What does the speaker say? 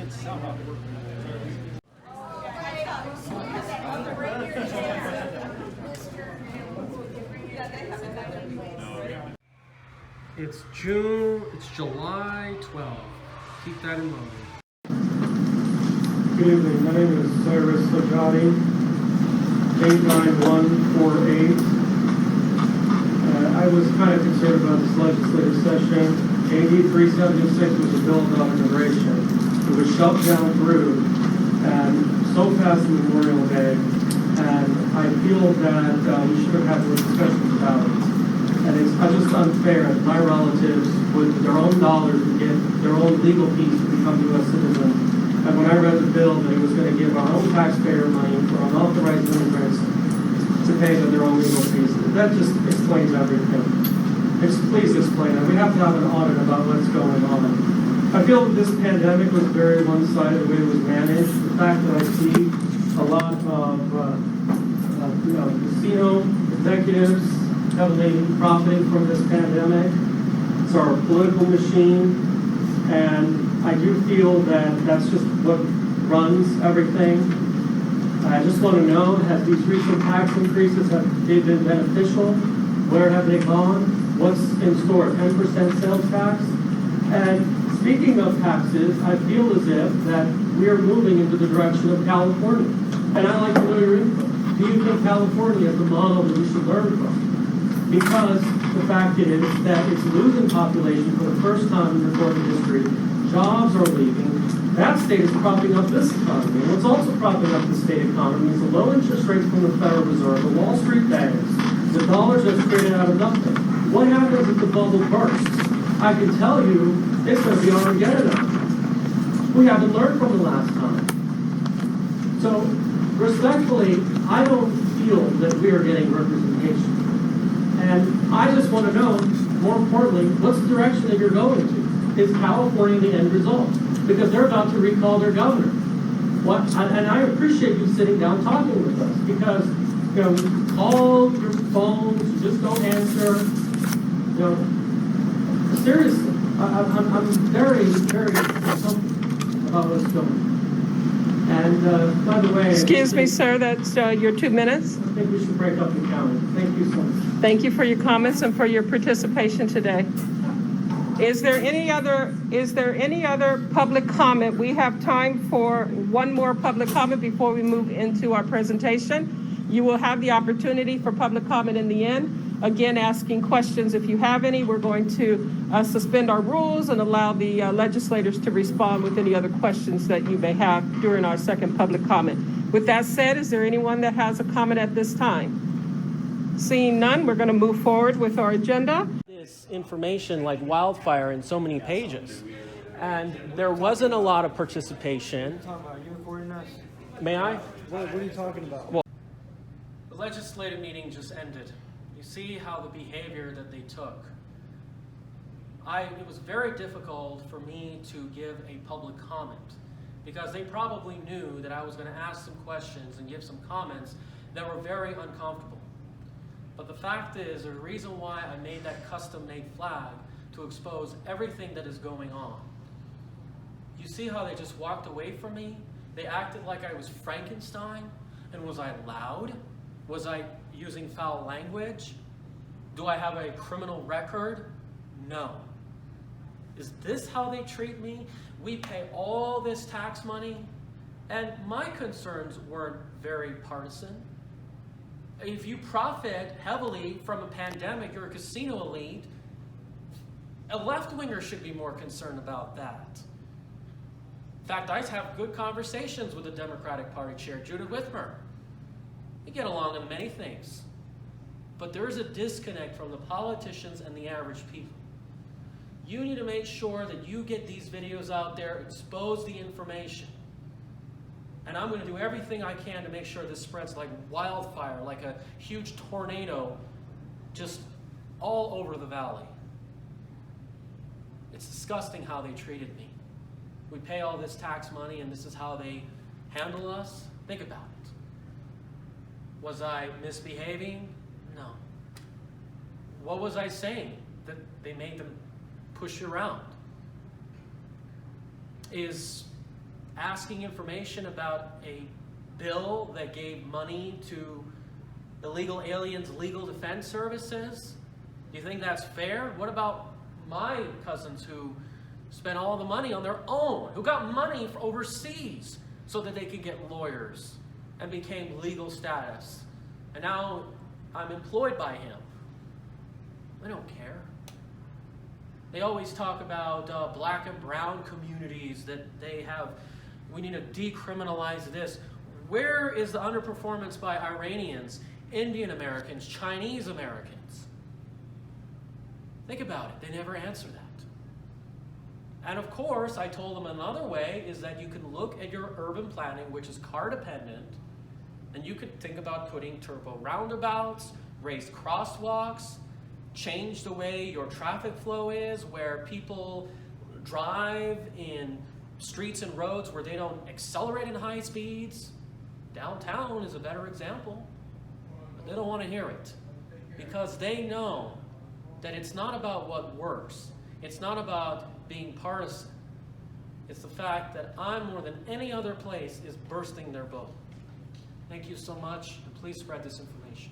It's July 12th. Keep that in mind. Good evening, my name is CyrusHojjaty, 89148. I was kind of concerned about this legislative session. AB 376 was a bill about immigration. It was shoved down through, and so fast in Memorial Day, and I feel that we should have had more discussions about it. And it's just unfair that my relatives, with their own dollars, would get their own legal fees to become U.S. citizens. And when I read the bill that it was going to give our own taxpayer money for unauthorized immigrants to pay for their own legal fees, that just explains everything. Please explain it. We have to have an audit about what's going on. I feel that this pandemic was very one-sided the way it was managed. The fact that I see a lot of casino executives heavily profiting from this pandemic. It's our political machine, and I do feel that that's just what runs everything. I just want to know, has these recent tax increases, have they been beneficial? Where have they gone? What's in store? 10% sales tax? And speaking of taxes, I feel as if that we are moving into the direction of California. And I'd like to know your input. Do you think California is the model that we should learn from? Because the fact is that it's losing population for the first time in recorded history. Jobs are leaving. That state is propping up this economy. And what's also propping up the state economy is the low interest rates from the Federal Reserve, the Wall Street banks, the dollars that's created out of nothing. What happens if the bubble bursts? I can tell you, it's going to be Armageddon out there. We haven't learned from the last time. So, respectfully, I don't feel that we are getting representation. And I just want to know, more importantly, what's the direction that you're going to? Is California the end result? Because they're about to recall their governor. And I appreciate you sitting down talking with us, because call your phones, just don't answer. Seriously, I'm very, very uncomfortable about what's going on. And by the way, excuse me, sir, that's your 2 minutes. I think we should break up the county. Thank you so much. Thank you for your comments and for your participation today. Is there any other public comment? We have time for one more public comment before we move into our presentation. You will have the opportunity for public comment in the end. Again, asking questions if you have any. We're going to suspend our rules and allow the legislators to respond with any other questions that you may have during our second public comment. With that said, is there anyone that has a comment at this time? Seeing none, we're going to move forward with our agenda. This information like wildfire in so many pages, and there wasn't a lot of participation. What are you talking about? Are you recording us? May I? What are you talking about? Well, the legislative meeting just ended. You see how the behavior that they took. It was very difficult for me to give a public comment, because they probably knew that I was going to ask some questions and give some comments that were very uncomfortable. But the fact is, the reason why I made that custom-made flag to expose everything that is going on. You see how they just walked away from me? They acted like I was Frankenstein. And was I loud? Was I using foul language? Do I have a criminal record? No. Is this how they treat me? We pay all this tax money, and my concerns weren't very partisan. If you profit heavily from a pandemic, you're a casino elite, a left-winger should be more concerned about that. In fact, I have good conversations with the Democratic Party chair, Judith Whitmer. We get along on many things. But there is a disconnect from the politicians and the average people. You need to make sure that you get these videos out there, expose the information. And I'm going to do everything I can to make sure this spreads like wildfire, like a huge tornado, just all over the valley. It's disgusting how they treated me. We pay all this tax money, and this is how they handle us. Think about it. Was I misbehaving? No. What was I saying that they made them push you around? Is asking information about a bill that gave money to illegal aliens' legal defense services? Do you think that's fair? What about my cousins who spent all the money on their own, who got money for overseas so that they could get lawyers and became legal status? And now I'm employed by him. I don't care. They always talk about black and brown communities, that they have, we need to decriminalize this. Where is the underperformance by Iranians, Indian Americans, Chinese Americans? Think about it. They never answer that. And of course, I told them another way is that you can look at your urban planning, which is car dependent, and you could think about putting turbo roundabouts, raised crosswalks, change the way your traffic flow is, where people drive in streets and roads where they don't accelerate in high speeds. Downtown is a better example. But they don't want to hear it because they know that it's not about what works. It's not about being partisan. It's the fact that I'm, more than any other place, is bursting their boat. Thank you so much, and please spread this information.